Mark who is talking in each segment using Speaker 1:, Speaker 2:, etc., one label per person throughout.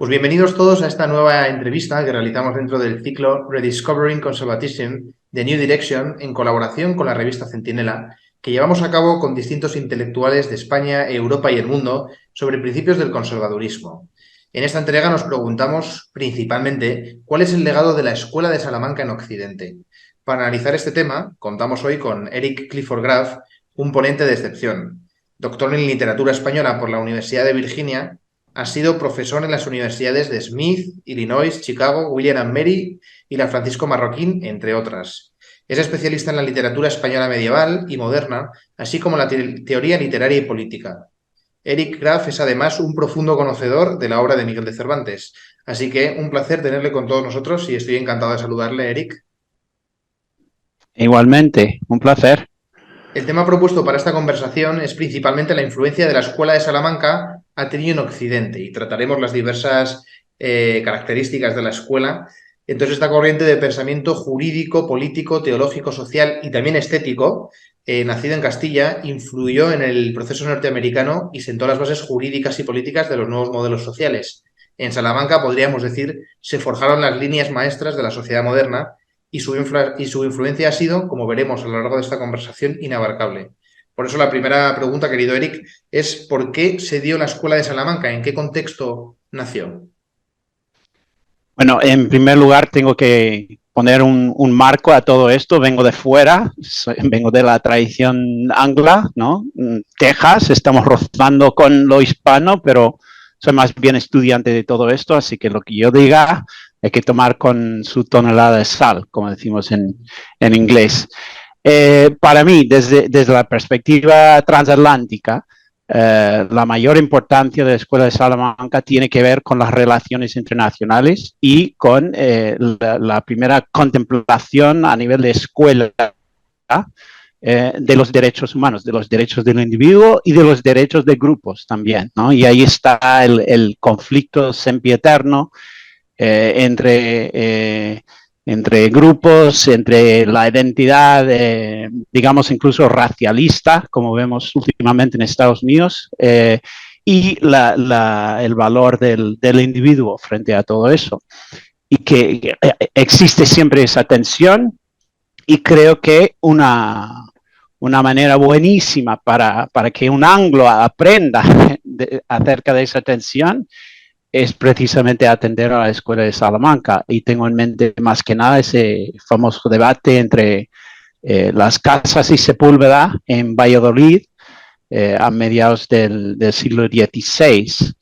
Speaker 1: Pues bienvenidos todos a esta nueva entrevista que realizamos dentro del ciclo Rediscovering Conservatism de New Direction en colaboración con la revista Centinela, que llevamos a cabo con distintos intelectuales de España, Europa y el mundo sobre principios del conservadurismo. En esta entrega nos preguntamos principalmente cuál es el legado de la Escuela de Salamanca en Occidente. Para analizar este tema, contamos hoy con Eric Clifford Graf, un ponente de excepción. Doctor en Literatura Española por la Universidad de Virginia, ha sido profesor en las universidades de Smith, Illinois, Chicago, William and Mary y la Francisco Marroquín, entre otras. Es especialista en la literatura española medieval y moderna, así como la teoría literaria y política. Eric Graf es además un profundo conocedor de la obra de Miguel de Cervantes. Así que un placer tenerle con todos nosotros y estoy encantado de saludarle, Eric.
Speaker 2: Igualmente, un placer.
Speaker 1: El tema propuesto para esta conversación es principalmente la influencia de la Escuela de Salamanca ha tenido en Occidente y trataremos las diversas características de la escuela. Entonces, esta corriente de pensamiento jurídico, político, teológico, social y también estético, nacida en Castilla, influyó en el proceso norteamericano y sentó las bases jurídicas y políticas de los nuevos modelos sociales. En Salamanca, podríamos decir, se forjaron las líneas maestras de la sociedad moderna y su influencia ha sido, como veremos a lo largo de esta conversación, inabarcable. Por eso la primera pregunta, querido Eric, es ¿por qué se dio la Escuela de Salamanca? ¿En qué contexto nació?
Speaker 2: Bueno, en primer lugar tengo que poner un marco a todo esto. Vengo de fuera, vengo de la tradición angla, ¿no? Texas, estamos rozando con lo hispano, pero soy más bien estudiante de todo esto, así que lo que yo diga hay que tomar con su tonelada de sal, como decimos en inglés. Para mí, desde la perspectiva transatlántica, la mayor importancia de la Escuela de Salamanca tiene que ver con las relaciones internacionales y con la primera contemplación a nivel de escuela de los derechos humanos, de los derechos del individuo y de los derechos de grupos también, ¿no? Y ahí está el conflicto sempiterno entre grupos, entre la identidad, digamos, incluso racialista, como vemos últimamente en Estados Unidos, y el valor del individuo frente a todo eso. Y que existe siempre esa tensión, y creo que una manera buenísima para que un anglo aprenda acerca de esa tensión es precisamente atender a la Escuela de Salamanca, y tengo en mente más que nada ese famoso debate entre las Casas y Sepúlveda en Valladolid a mediados del siglo XVI.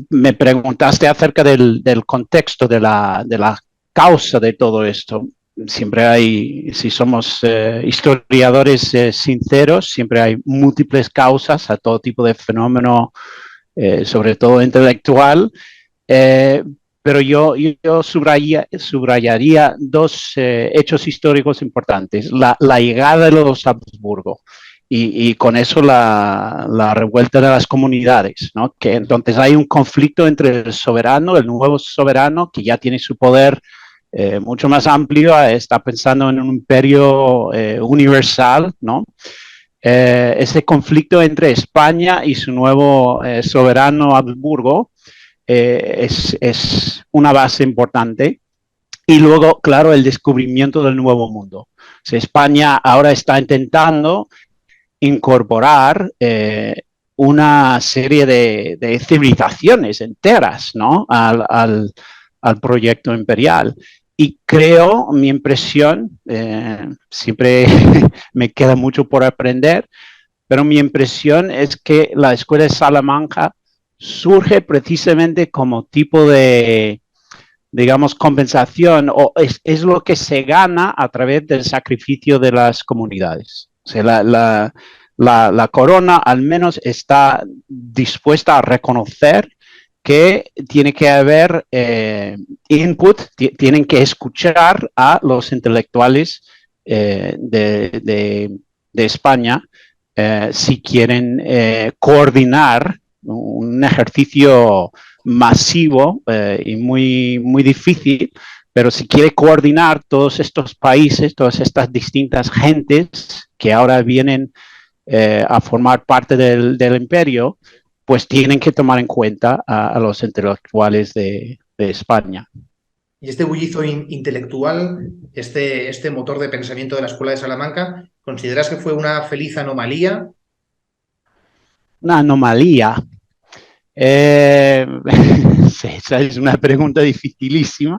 Speaker 2: Me preguntaste acerca del contexto de la causa de todo esto. Siempre hay, si somos historiadores sinceros, siempre hay múltiples causas a todo tipo de fenómeno, sobre todo intelectual, pero yo subrayaría dos hechos históricos importantes. La llegada de los Habsburgo y con eso la revuelta de las comunidades, ¿no? Que entonces hay un conflicto entre el soberano, el nuevo soberano, que ya tiene su poder mucho más amplio, está pensando en un imperio universal, ¿no? Ese conflicto entre España y su nuevo soberano Habsburgo es una base importante. Y luego, claro, el descubrimiento del Nuevo Mundo. O sea, España ahora está intentando incorporar una serie de civilizaciones enteras, ¿no? al proyecto imperial. Y creo, mi impresión, siempre me queda mucho por aprender, pero mi impresión es que la Escuela de Salamanca surge precisamente como tipo de, digamos, compensación, o es lo que se gana a través del sacrificio de las comunidades. O sea, la corona al menos está dispuesta a reconocer que tiene que haber input, tienen que escuchar a los intelectuales de España si quieren coordinar un ejercicio masivo y muy difícil, pero si quiere coordinar todos estos países, todas estas distintas gentes que ahora vienen a formar parte del imperio, pues tienen que tomar en cuenta a los intelectuales de España.
Speaker 1: Y este bullizo intelectual, este motor de pensamiento de la Escuela de Salamanca, ¿consideras que fue una feliz anomalía?
Speaker 2: Una anomalía. Esa es una pregunta dificilísima.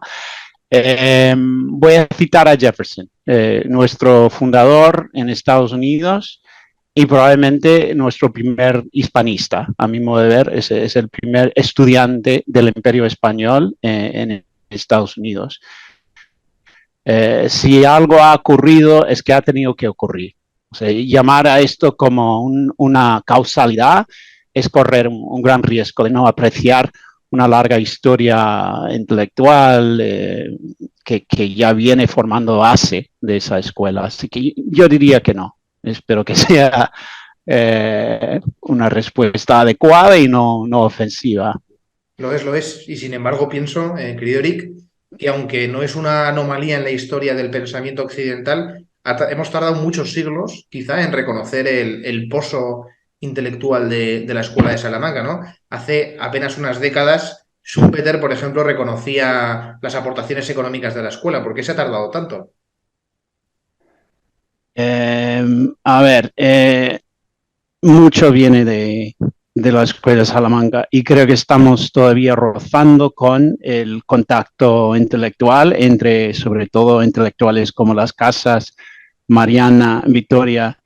Speaker 2: Voy a citar a Jefferson, nuestro fundador en Estados Unidos y probablemente nuestro primer hispanista. A mi modo de ver, es el primer estudiante del Imperio Español en Estados Unidos. Si algo ha ocurrido, es que ha tenido que ocurrir. O sea, llamar a esto como una causalidad es correr un gran riesgo de no apreciar una larga historia intelectual que ya viene formando base de esa escuela. Así que yo diría que no. Espero que sea una respuesta adecuada y no ofensiva.
Speaker 1: Lo es, lo es. Y sin embargo, pienso, querido Eric, que aunque no es una anomalía en la historia del pensamiento occidental, hemos tardado muchos siglos, quizá, en reconocer el pozo intelectual de la Escuela de Salamanca, ¿no? Hace apenas unas décadas, Schumpeter, por ejemplo, reconocía las aportaciones económicas de la escuela. ¿Por qué se ha tardado tanto?
Speaker 2: A ver, mucho viene de la Escuela de Salamanca y creo que estamos todavía rozando con el contacto intelectual entre, sobre todo, intelectuales como las Casas, Mariana, Victoria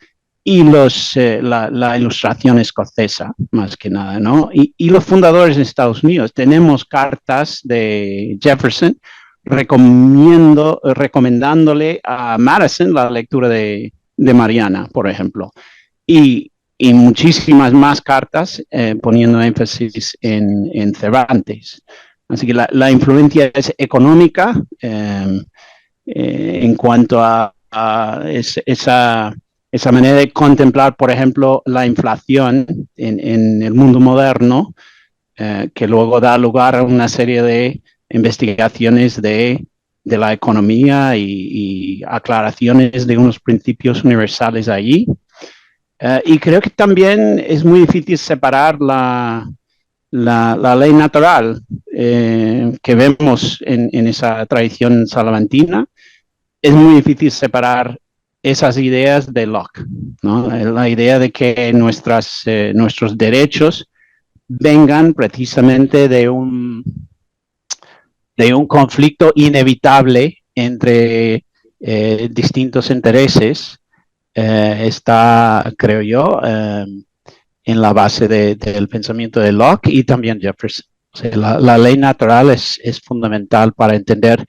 Speaker 2: y la ilustración escocesa, más que nada, ¿no? Y los fundadores de Estados Unidos. Tenemos cartas de Jefferson recomendándole a Madison la lectura de Mariana, por ejemplo. Y muchísimas más cartas poniendo énfasis en Cervantes. Así que la influencia es económica en cuanto a esa manera de contemplar, por ejemplo, la inflación en el mundo moderno, que luego da lugar a una serie de investigaciones de la economía y aclaraciones de unos principios universales allí. Y creo que también es muy difícil separar la ley natural que vemos en esa tradición salamantina. Es muy difícil separar esas ideas de Locke, ¿no? La idea de que nuestros derechos vengan precisamente de un conflicto inevitable entre distintos intereses está, creo yo, en la base del pensamiento de Locke y también Jefferson. O sea, la ley natural es fundamental para entender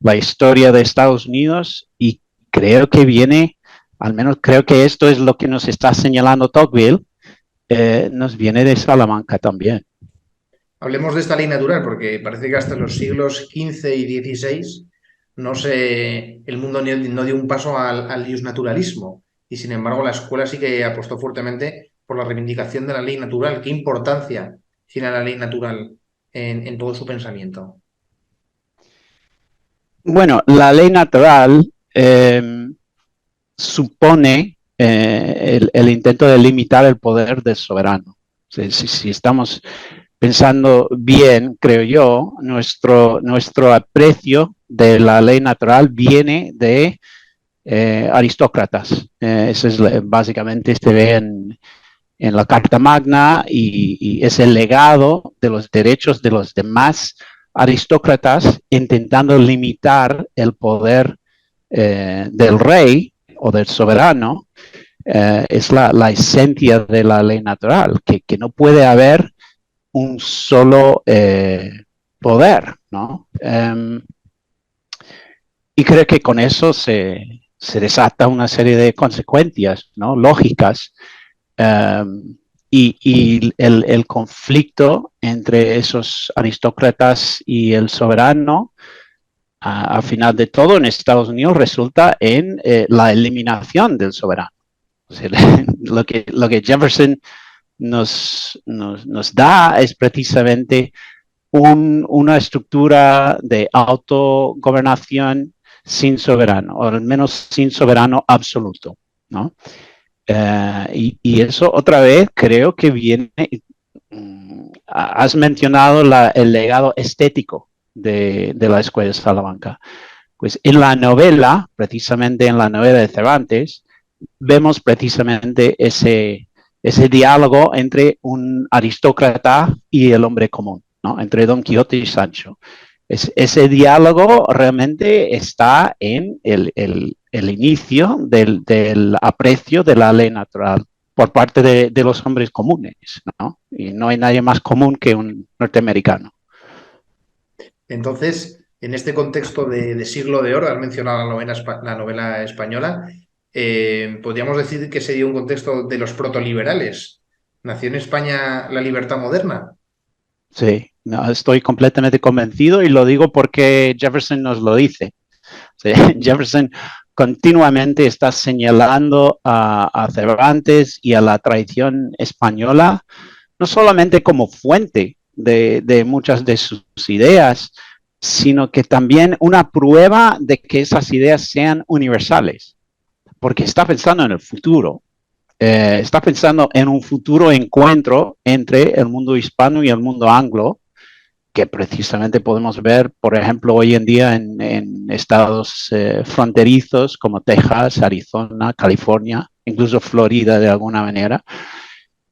Speaker 2: la historia de Estados Unidos y creo que viene, al menos creo que esto es lo que nos está señalando Tocqueville, nos viene de Salamanca también.
Speaker 1: Hablemos de esta ley natural, porque parece que hasta los siglos XV y XVI el mundo no dio un paso al justnaturalismo. Y sin embargo, la escuela sí que apostó fuertemente por la reivindicación de la ley natural. ¿Qué importancia tiene la ley natural en todo su pensamiento?
Speaker 2: Bueno, la ley natural supone el intento de limitar el poder del soberano. Si estamos pensando bien, creo yo, nuestro aprecio de la ley natural viene de aristócratas. Eso es básicamente se ve en la Carta Magna y es el legado de los derechos de los demás aristócratas intentando limitar el poder del rey o del soberano. Es la esencia de la ley natural, que no puede haber un solo poder, ¿no? Y creo que con eso se desata una serie de consecuencias, ¿no? Lógicas. Y el conflicto entre esos aristócratas y el soberano, al final de todo, en Estados Unidos resulta en la eliminación del soberano. O sea, lo que Jefferson nos da es precisamente una estructura de autogobernación sin soberano, o al menos sin soberano absoluto, ¿no? Y eso otra vez creo que viene, has mencionado el legado estético de la Escuela de Salamanca. Pues en la novela, precisamente en la novela de Cervantes, vemos precisamente ese diálogo entre un aristócrata y el hombre común, ¿no? Entre Don Quijote y Sancho. Ese diálogo realmente está en el inicio del aprecio de la ley natural por parte de los hombres comunes, ¿no? Y no hay nadie más común que un norteamericano.
Speaker 1: Entonces, en este contexto de siglo de oro, has mencionado la novela española, podríamos decir que sería un contexto de los protoliberales. ¿Nació en España la libertad moderna?
Speaker 2: Sí, no, estoy completamente convencido y lo digo porque Jefferson nos lo dice. Sí, Jefferson continuamente está señalando a Cervantes y a la tradición española, no solamente como fuente de muchas de sus ideas, sino que también una prueba de que esas ideas sean universales, porque está pensando en el futuro. Está pensando en un futuro encuentro entre el mundo hispano y el mundo anglo, que precisamente podemos ver, por ejemplo, hoy en día en estados fronterizos como Texas, Arizona, California, incluso Florida de alguna manera.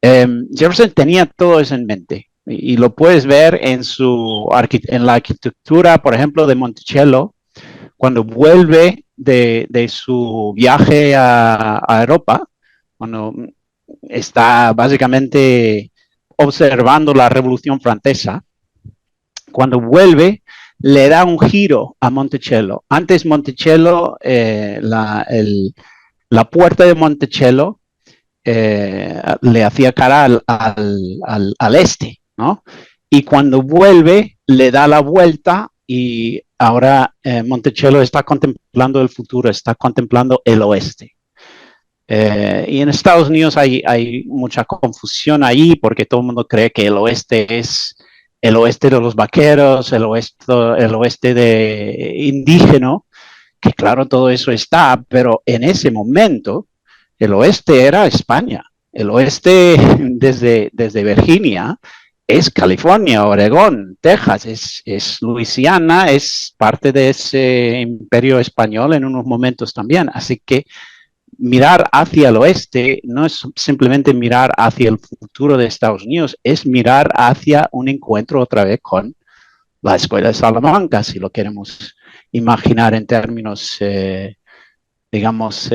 Speaker 2: Jefferson tenía todo eso en mente y lo puedes ver en la arquitectura, por ejemplo, de Monticello, cuando vuelve de su viaje a Europa, cuando está básicamente observando la Revolución Francesa. Cuando vuelve, le da un giro a Monticello. Antes Monticello, la puerta de Monticello le hacía cara al este, ¿no? Y cuando vuelve, le da la vuelta y ahora Monticello está contemplando el futuro, está contemplando el oeste. Y en Estados Unidos hay mucha confusión ahí porque todo el mundo cree que el oeste es el oeste de los vaqueros, el oeste de indígena, que claro, todo eso está, pero en ese momento el oeste era España. El oeste desde Virginia es California, Oregón, Texas, es Luisiana, es parte de ese imperio español en unos momentos también. Así que mirar hacia el oeste no es simplemente mirar hacia el futuro de Estados Unidos, es mirar hacia un encuentro otra vez con la Escuela de Salamanca, si lo queremos imaginar en términos, digamos,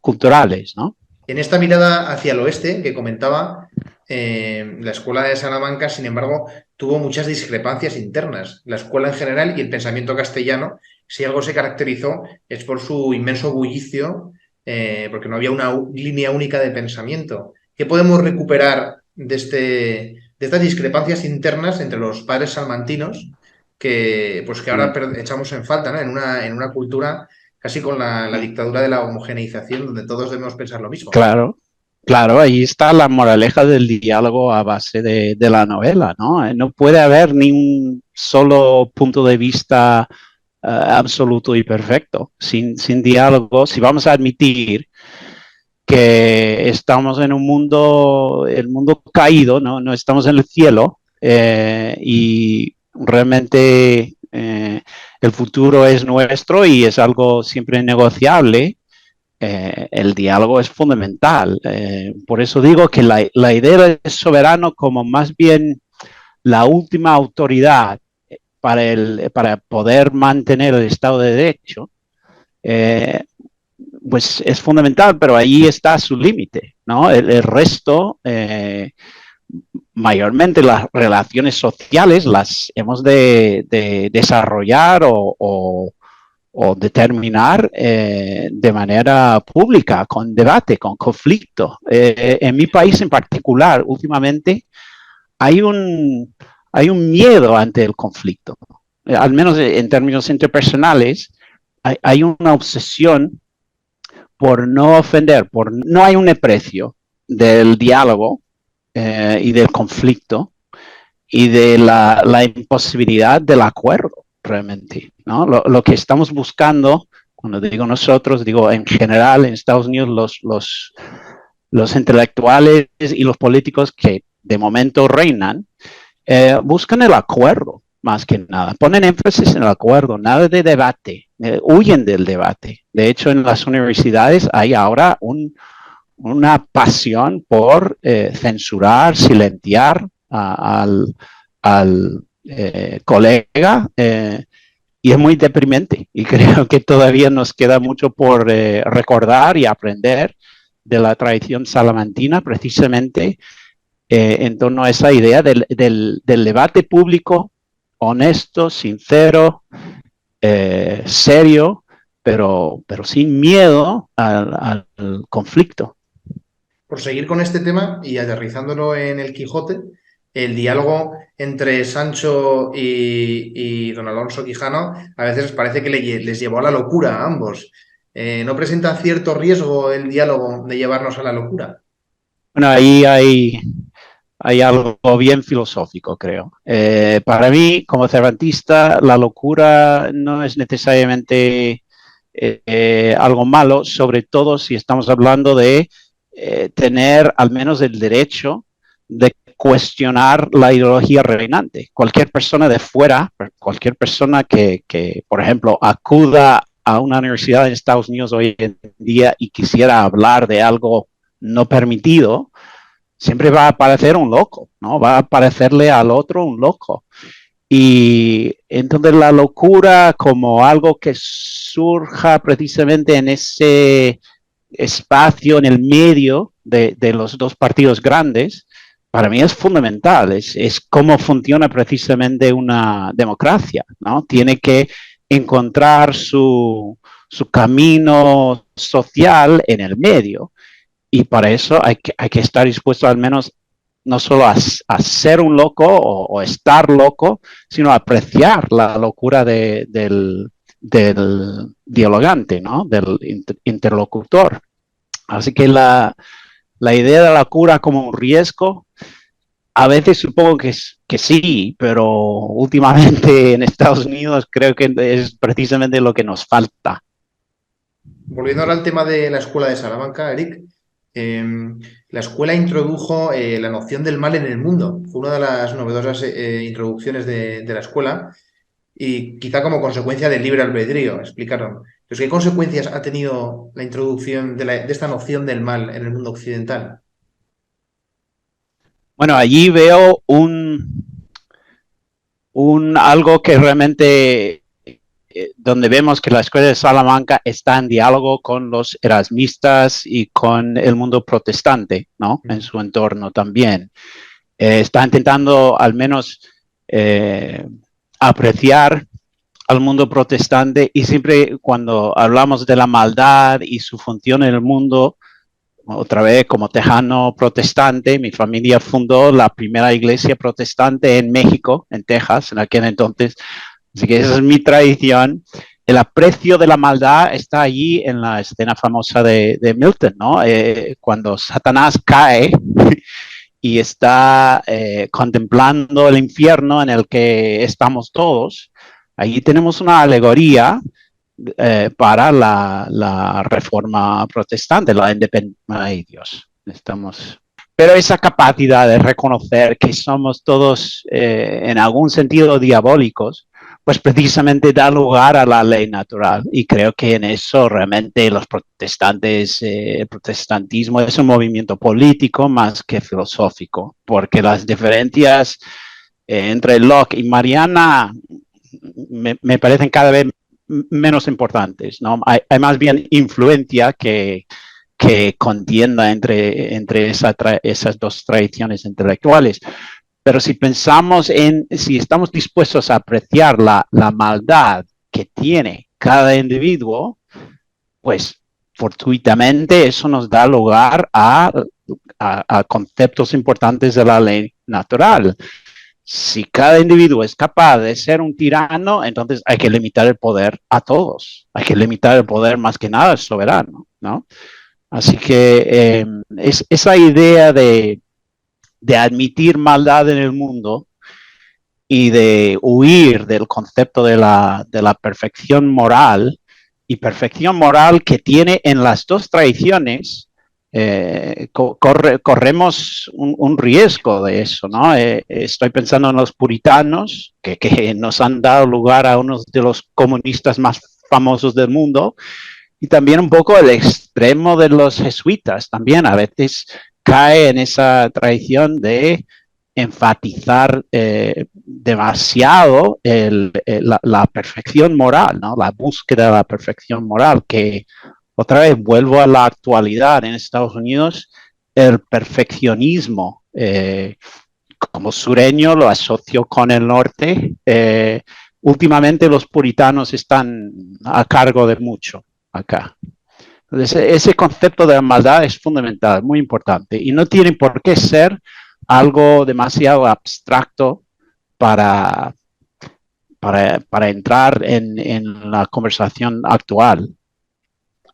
Speaker 2: culturales, ¿no?
Speaker 1: En esta mirada hacia el oeste que comentaba, la escuela de Salamanca, sin embargo, tuvo muchas discrepancias internas. La escuela en general y el pensamiento castellano, si algo se caracterizó, es por su inmenso bullicio, porque no había una línea única de pensamiento. ¿Qué podemos recuperar de estas discrepancias internas entre los padres salmantinos que ahora echamos en falta, ¿no? En una cultura casi con la dictadura de la homogeneización, donde todos debemos pensar lo mismo?
Speaker 2: Claro, claro, ahí está la moraleja del diálogo a base de la novela, ¿no? No puede haber ni un solo punto de vista absoluto y perfecto. Sin diálogo, si vamos a admitir que estamos en un mundo, el mundo caído, no estamos en el cielo, y realmente el futuro es nuestro y es algo siempre negociable. El diálogo es fundamental. Por eso digo que la idea del soberano como más bien la última autoridad para poder mantener el Estado de Derecho, pues es fundamental, pero ahí está su límite, ¿no? El resto, mayormente las relaciones sociales, las hemos de desarrollar o o determinar de manera pública, con debate, con conflicto. En mi país en particular, últimamente, hay un miedo ante el conflicto. Al menos en términos interpersonales, hay una obsesión por no ofender, no hay un aprecio del diálogo y del conflicto y de la imposibilidad del acuerdo realmente, ¿no? Lo que estamos buscando, cuando digo nosotros, digo en general en Estados Unidos los intelectuales y los políticos que de momento reinan, buscan el acuerdo más que nada, ponen énfasis en el acuerdo, nada de debate, huyen del debate. De hecho, en las universidades hay ahora una pasión por censurar, silenciar al colega, y es muy deprimente. Y creo que todavía nos queda mucho por recordar y aprender de la tradición salamantina, precisamente en torno a esa idea del debate público, honesto, sincero, serio, pero sin miedo al conflicto.
Speaker 1: Por seguir con este tema y aterrizándolo en el Quijote, el diálogo entre Sancho y don Alonso Quijano a veces parece que les llevó a la locura a ambos. ¿No presenta cierto riesgo el diálogo de llevarnos a la locura?
Speaker 2: Bueno, ahí hay algo bien filosófico, creo. Para mí, como cervantista, la locura no es necesariamente algo malo, sobre todo si estamos hablando de tener al menos el derecho de cuestionar la ideología reinante. Cualquier persona de fuera, cualquier persona que por ejemplo, acuda a una universidad en Estados Unidos hoy en día y quisiera hablar de algo no permitido, siempre va a parecer un loco, ¿no? Va a parecerle al otro un loco. Y entonces la locura como algo que surja precisamente en ese espacio, en el medio de los dos partidos grandes, para mí es fundamental. Es cómo funciona precisamente una democracia, ¿no? Tiene que encontrar su camino social en el medio. Y para eso hay que estar dispuesto al menos no solo a ser un loco o estar loco, sino a apreciar la locura del dialogante, ¿no? Del interlocutor. Así que la idea de la locura como un riesgo, a veces supongo que sí, pero últimamente en Estados Unidos creo que es precisamente lo que nos falta.
Speaker 1: Volviendo ahora al tema de la escuela de Salamanca, Eric, la escuela introdujo la noción del mal en el mundo. Fue una de las novedosas introducciones de la escuela y quizá como consecuencia del libre albedrío, explicaron. Entonces, ¿qué consecuencias ha tenido la introducción de esta noción del mal en el mundo occidental?
Speaker 2: Bueno, allí veo algo que realmente donde vemos que la escuela de Salamanca está en diálogo con los erasmistas y con el mundo protestante, ¿no? En su entorno también. Está intentando al menos apreciar al mundo protestante, y siempre cuando hablamos de la maldad y su función en el mundo, otra vez como tejano protestante, mi familia fundó la primera iglesia protestante en México, en Texas, en aquel entonces. Así que esa es mi tradición. El aprecio de la maldad está allí en la escena famosa de Milton, ¿no? Cuando Satanás cae y está contemplando el infierno en el que estamos todos, allí tenemos una alegoría para la reforma protestante, la independencia. Ay, Dios, estamos... Pero esa capacidad de reconocer que somos todos en algún sentido diabólicos, pues precisamente da lugar a la ley natural. Y creo que en eso realmente los protestantes, el protestantismo es un movimiento político más que filosófico, porque las diferencias entre Locke y Mariana me parecen cada vez menos importantes, ¿no? Hay más bien influencia que contienda entre esas dos tradiciones intelectuales. Pero si pensamos si estamos dispuestos a apreciar la maldad que tiene cada individuo, pues fortuitamente eso nos da lugar a conceptos importantes de la ley natural. Si cada individuo es capaz de ser un tirano, entonces hay que limitar el poder a todos. Hay que limitar el poder más que nada al soberano, ¿no? Así que esa idea de admitir maldad en el mundo y de huir del concepto de la perfección moral, y perfección moral que tiene en las dos tradiciones, corremos un riesgo de eso, ¿no? Estoy pensando en los puritanos, que nos han dado lugar a uno de los comunistas más famosos del mundo, y también un poco el extremo de los jesuitas, también a veces cae en esa tradición de enfatizar demasiado la perfección moral, ¿no? La búsqueda de la perfección moral, que otra vez vuelvo a la actualidad en Estados Unidos, el perfeccionismo, como sureño lo asocio con el norte, últimamente los puritanos están a cargo de mucho acá. Entonces, ese concepto de la maldad es fundamental, muy importante, y no tiene por qué ser algo demasiado abstracto para entrar en la conversación actual.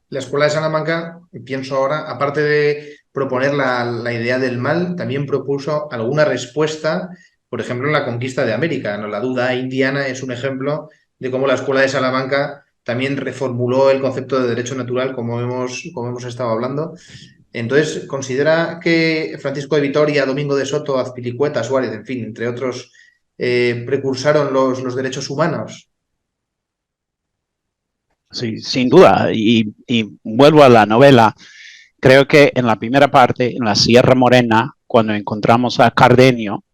Speaker 1: La Escuela de Salamanca, pienso ahora, aparte de proponer la idea del mal, también propuso alguna respuesta, por ejemplo, en la conquista de América, ¿no? La duda indiana es un ejemplo de cómo la Escuela de Salamanca también reformuló el concepto de derecho natural, como hemos estado hablando. Entonces, ¿considera que Francisco de Vitoria, Domingo de Soto, Azpilicueta, Suárez, en fin, entre otros, precursaron los derechos humanos?
Speaker 2: Sí, sin duda, y vuelvo a la novela. Creo que en la primera parte, en la Sierra Morena, cuando encontramos a Cardenio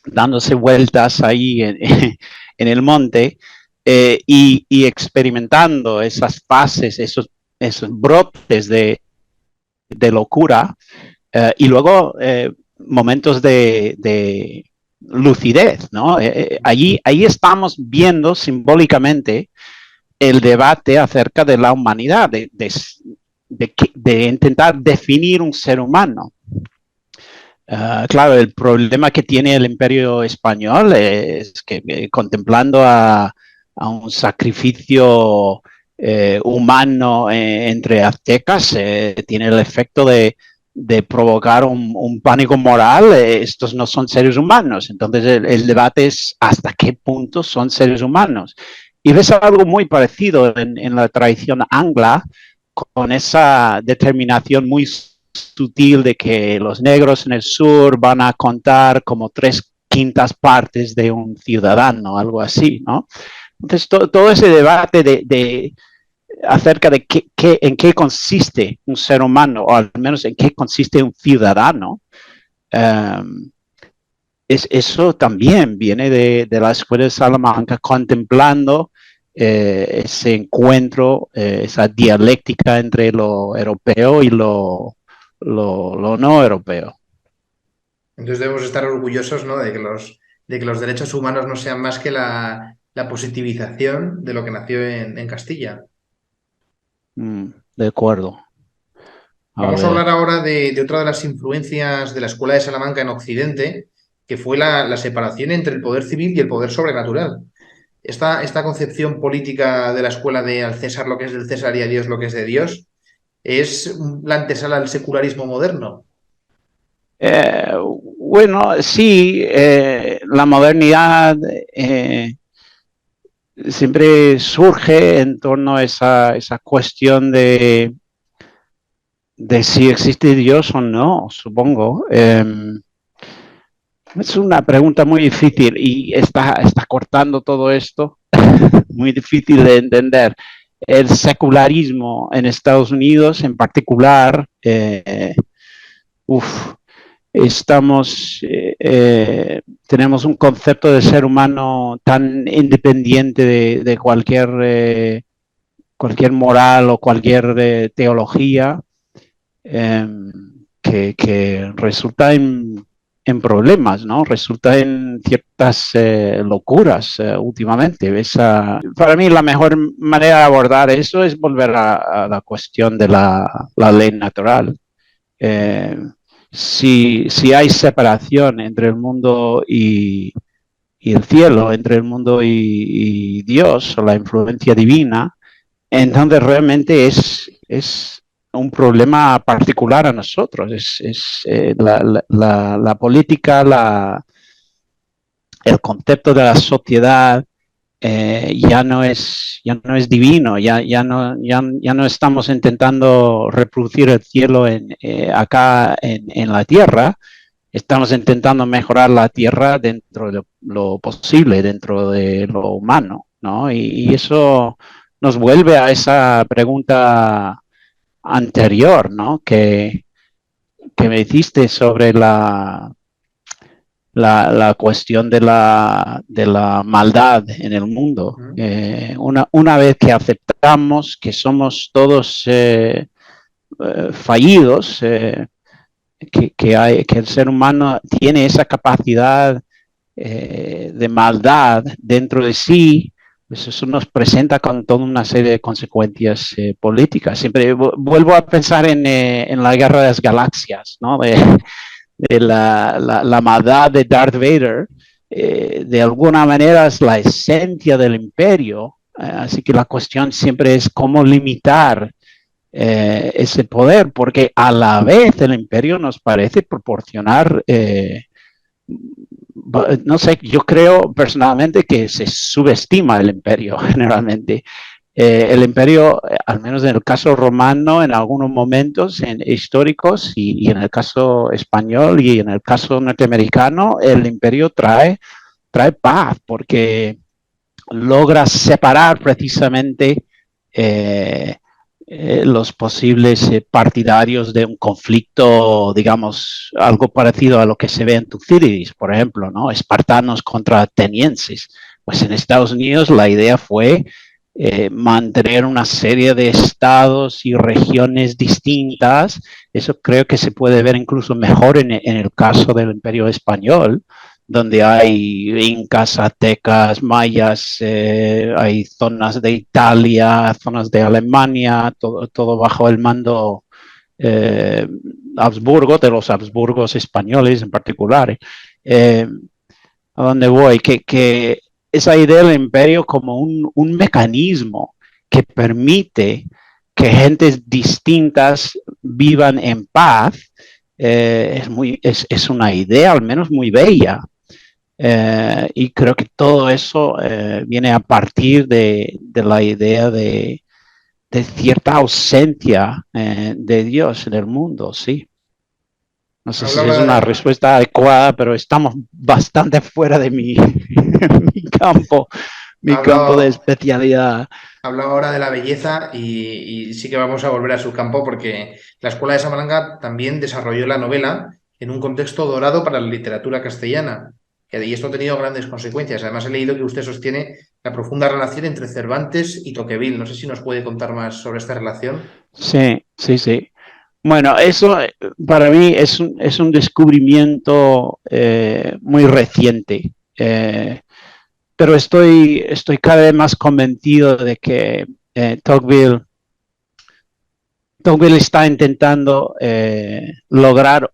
Speaker 2: dándose vueltas ahí en el monte y experimentando esas fases, esos brotes de locura y luego momentos de lucidez, ¿no? Allí estamos viendo simbólicamente el debate acerca de la humanidad, de intentar definir un ser humano. Claro, el problema que tiene el imperio español es que contemplando a un sacrificio humano entre aztecas, tiene el efecto de provocar un pánico moral. Estos no son seres humanos. Entonces el debate es hasta qué punto son seres humanos. Y ves algo muy parecido en la tradición angla, con esa determinación muy sutil de que los negros en el sur van a contar como 3/5 partes de un ciudadano, algo así, ¿no? Entonces, todo ese debate acerca de en qué consiste un ser humano, o al menos en qué consiste un ciudadano, eso también viene de la Escuela de Salamanca, contemplando ese encuentro, esa dialéctica entre lo europeo y lo no europeo.
Speaker 1: Entonces debemos estar orgullosos, ¿no? De que los derechos humanos no sean más que la positivización de lo que nació en Castilla.
Speaker 2: De acuerdo.
Speaker 1: Vamos a hablar ahora de otra de las influencias de la Escuela de Salamanca en Occidente, que fue la separación entre el poder civil y el poder sobrenatural. Esta concepción política de la escuela de al César lo que es del César y a Dios lo que es de Dios es la antesala al secularismo moderno.
Speaker 2: Bueno, sí, la modernidad siempre surge en torno a esa cuestión de si existe Dios o no, supongo. Es una pregunta muy difícil y está cortando todo esto, muy difícil de entender. El secularismo en Estados Unidos en particular, tenemos un concepto de ser humano tan independiente de cualquier moral o cualquier teología, que resulta en problemas, ¿no? Resulta en ciertas locuras últimamente. Para mí la mejor manera de abordar eso es volver a la cuestión de la ley natural. Si hay separación entre el mundo y el cielo, entre el mundo y Dios, o la influencia divina, entonces realmente es un problema particular a nosotros. La política, el concepto de la sociedad ya no es divino, ya no estamos intentando reproducir el cielo acá en la tierra. Estamos intentando mejorar la tierra dentro de lo posible, dentro de lo humano, ¿no? Y eso nos vuelve a esa pregunta anterior, ¿no? Que me hiciste sobre la cuestión de la maldad en el mundo. Una vez que aceptamos que somos todos fallidos, que el ser humano tiene esa capacidad de maldad dentro de sí, pues eso nos presenta con toda una serie de consecuencias políticas. Siempre vuelvo a pensar en la Guerra de las Galaxias, ¿no? De la maldad de Darth Vader. De alguna manera es la esencia del imperio, así que la cuestión siempre es cómo limitar ese poder, porque a la vez el imperio nos parece proporcionar, no sé, yo creo personalmente que se subestima el imperio generalmente. El imperio, al menos en el caso romano, en algunos momentos históricos y en el caso español y en el caso norteamericano, el imperio trae paz porque logra separar precisamente los posibles partidarios de un conflicto, digamos, algo parecido a lo que se ve en Tucídides, por ejemplo, ¿no? Espartanos contra atenienses. Pues en Estados Unidos la idea fue mantener una serie de estados y regiones distintas. Eso creo que se puede ver incluso mejor en el caso del Imperio Español, donde hay incas, aztecas, mayas, hay zonas de Italia, zonas de Alemania, todo bajo el mando Habsburgo, de los Habsburgos españoles en particular. ¿A dónde voy? Que esa idea del imperio como un mecanismo que permite que gentes distintas vivan en paz, es una idea al menos muy bella. Y creo que todo eso viene a partir de la idea de cierta ausencia de Dios en el mundo, sí. No sé si es una respuesta adecuada, pero estamos bastante fuera de mi campo de especialidad.
Speaker 1: Hablaba ahora de la belleza y sí que vamos a volver a su campo porque la Escuela de Salamanca también desarrolló la novela en un contexto dorado para la literatura castellana. Y esto ha tenido grandes consecuencias. Además, he leído que usted sostiene la profunda relación entre Cervantes y Tocqueville. No sé si nos puede contar más sobre esta relación.
Speaker 2: Sí. Bueno, eso para mí es un descubrimiento muy reciente. Pero estoy cada vez más convencido de que Tocqueville está intentando lograr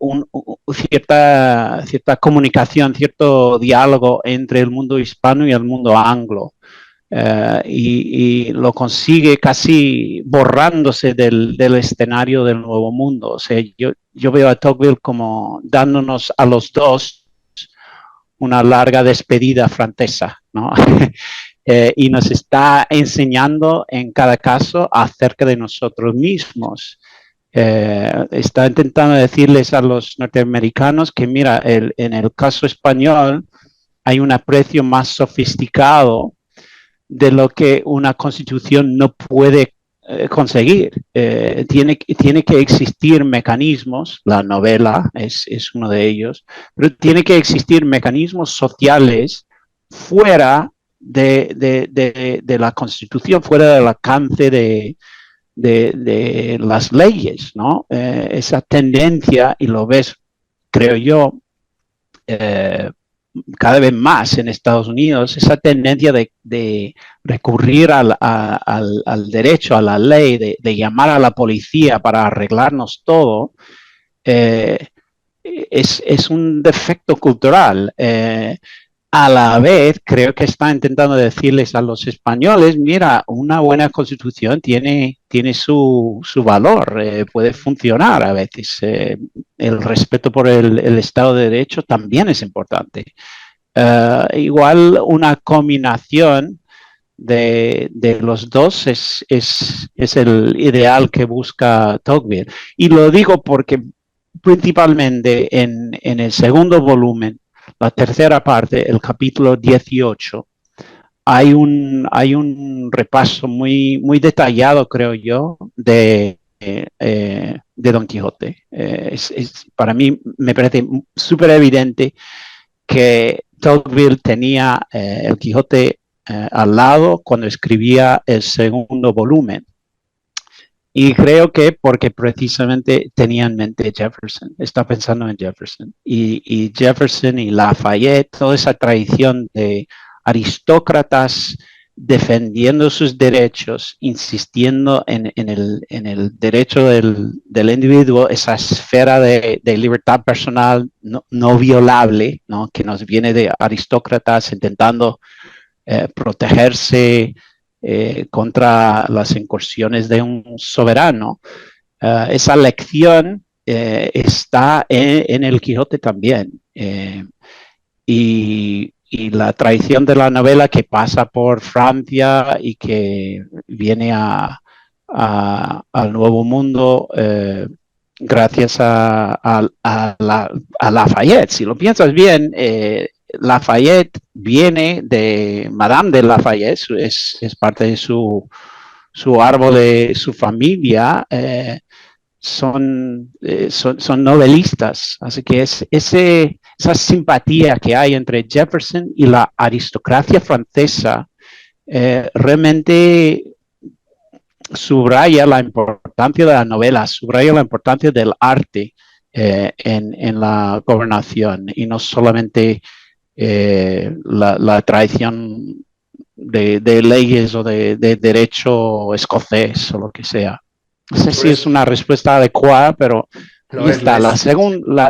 Speaker 2: cierta comunicación, cierto diálogo entre el mundo hispano y el mundo anglo. Y lo consigue casi borrándose del escenario del Nuevo Mundo. O sea, yo veo a Tocqueville como dándonos a los dos una larga despedida francesa, ¿no? Y nos está enseñando en cada caso acerca de nosotros mismos. Está intentando decirles a los norteamericanos que, mira, en el caso español hay un aprecio más sofisticado de lo que una constitución no puede conseguir. Tiene que existir mecanismos, la novela es uno de ellos, pero tiene que existir mecanismos sociales fuera de la Constitución, fuera del alcance de las leyes, ¿no? Esa tendencia, y lo ves, creo yo, cada vez más en Estados Unidos, esa tendencia de recurrir al derecho, a la ley, de llamar a la policía para arreglarnos todo, es un defecto cultural. A la vez, creo que está intentando decirles a los españoles, mira, una buena constitución tiene su valor, puede funcionar a veces. El respeto por el Estado de Derecho también es importante. Igual una combinación de los dos es el ideal que busca Tocqueville. Y lo digo porque principalmente en el segundo volumen, la tercera parte, el capítulo 18, hay un repaso muy detallado, creo yo, de Don Quijote. Para mí me parece súper evidente que Tocqueville tenía el Quijote al lado cuando escribía el segundo volumen. Y creo que porque precisamente tenía en mente Jefferson, está pensando en Jefferson. Y Jefferson y Lafayette, toda esa tradición de aristócratas defendiendo sus derechos, insistiendo en el derecho del individuo, esa esfera de libertad personal no violable, ¿no? Que nos viene de aristócratas intentando protegerse contra las incursiones de un soberano. Esa lección está en el Quijote también. Y la tradición de la novela que pasa por Francia y que viene al Nuevo Mundo gracias a Lafayette. Si lo piensas bien, Lafayette viene de Madame de Lafayette, es parte de su árbol de su familia, son novelistas. Así que esa simpatía que hay entre Jefferson y la aristocracia francesa realmente subraya la importancia de la novela, subraya la importancia del arte en la gobernación y no solamente la tradición de leyes o de derecho escocés o lo que sea. No sé si es una respuesta adecuada, pero ahí está.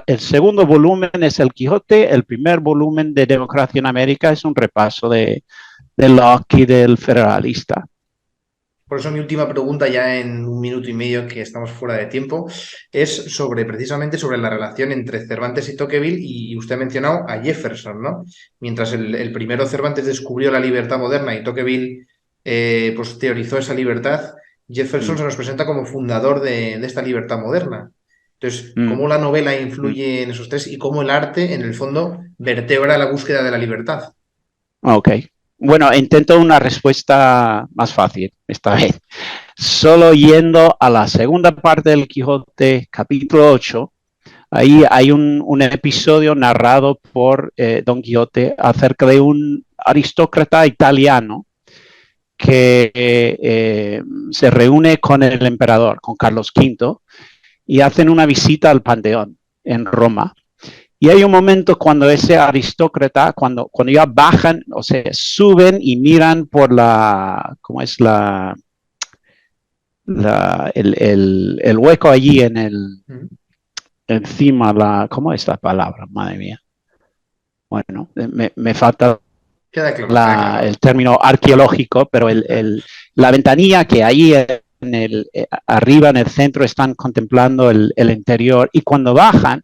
Speaker 2: El segundo volumen es El Quijote, el primer volumen de Democracia en América es un repaso de Locke y del Federalista.
Speaker 1: Por eso mi última pregunta, ya en 1 minuto y medio que estamos fuera de tiempo, es precisamente sobre la relación entre Cervantes y Tocqueville, y usted ha mencionado a Jefferson, ¿no? Mientras el primero Cervantes descubrió la libertad moderna y Tocqueville pues teorizó esa libertad, Jefferson se nos presenta como fundador de esta libertad moderna. Entonces, ¿cómo la novela influye en esos tres y cómo el arte, en el fondo, vertebra la búsqueda de la libertad?
Speaker 2: Ok. Bueno, intento una respuesta más fácil esta vez. Solo yendo a la segunda parte del Quijote, capítulo 8, ahí hay un episodio narrado por Don Quijote acerca de un aristócrata italiano que se reúne con el emperador, con Carlos V, y hacen una visita al Panteón en Roma. Y hay un momento cuando ese aristócrata, cuando ya bajan, o sea, suben y miran por ¿cómo es el hueco allí encima, ¿cómo es la palabra? Madre mía. Bueno, me falta
Speaker 1: Queda claro.
Speaker 2: el término arqueológico, pero la ventanilla que ahí arriba en el centro están contemplando el interior, y cuando bajan,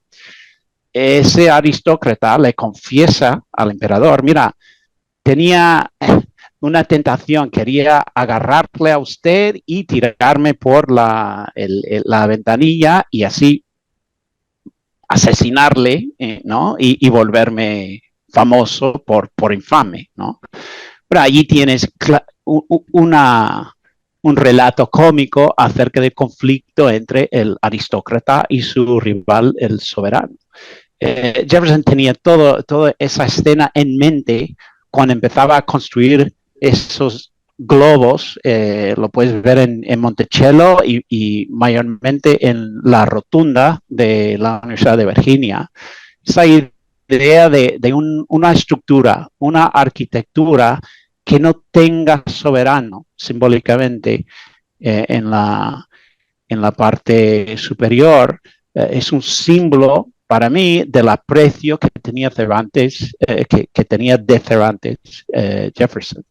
Speaker 2: ese aristócrata le confiesa al emperador, mira, tenía una tentación, quería agarrarle a usted y tirarme por la ventanilla y así asesinarle, ¿no? Y volverme famoso por infame, ¿no? Pero allí tienes un relato cómico acerca del conflicto entre el aristócrata y su rival, el soberano. Jefferson tenía toda esa escena en mente cuando empezaba a construir esos globos. Lo puedes ver en Monticello y mayormente en la rotunda de la Universidad de Virginia. Esa idea idea de una estructura, una arquitectura que no tenga soberano simbólicamente en la parte superior. Es un símbolo para mí del aprecio que tenía Cervantes, que tenía de Cervantes Jefferson.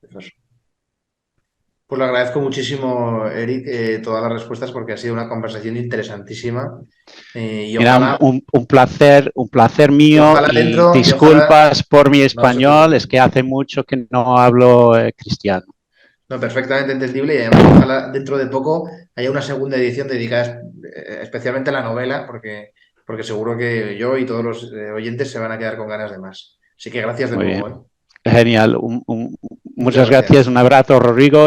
Speaker 1: Pues le agradezco muchísimo, Eric, todas las respuestas porque ha sido una conversación interesantísima. Y
Speaker 2: Mira,
Speaker 1: ojalá,
Speaker 2: un placer
Speaker 1: y
Speaker 2: mío
Speaker 1: ojalá
Speaker 2: y
Speaker 1: dentro, y ojalá,
Speaker 2: disculpas por mi
Speaker 1: no se
Speaker 2: español,
Speaker 1: preocupe.
Speaker 2: es que hace mucho que no hablo cristiano.
Speaker 1: No, perfectamente entendible y además ojalá dentro de poco haya una segunda edición dedicada especialmente a la novela porque seguro que yo y todos los oyentes se van a quedar con ganas de más. Así que gracias de
Speaker 2: Muy
Speaker 1: nuevo,
Speaker 2: bien,
Speaker 1: ¿eh?
Speaker 2: genial.
Speaker 1: Muchas
Speaker 2: Muchas gracias,
Speaker 1: gracias.
Speaker 2: un abrazo, Rodrigo.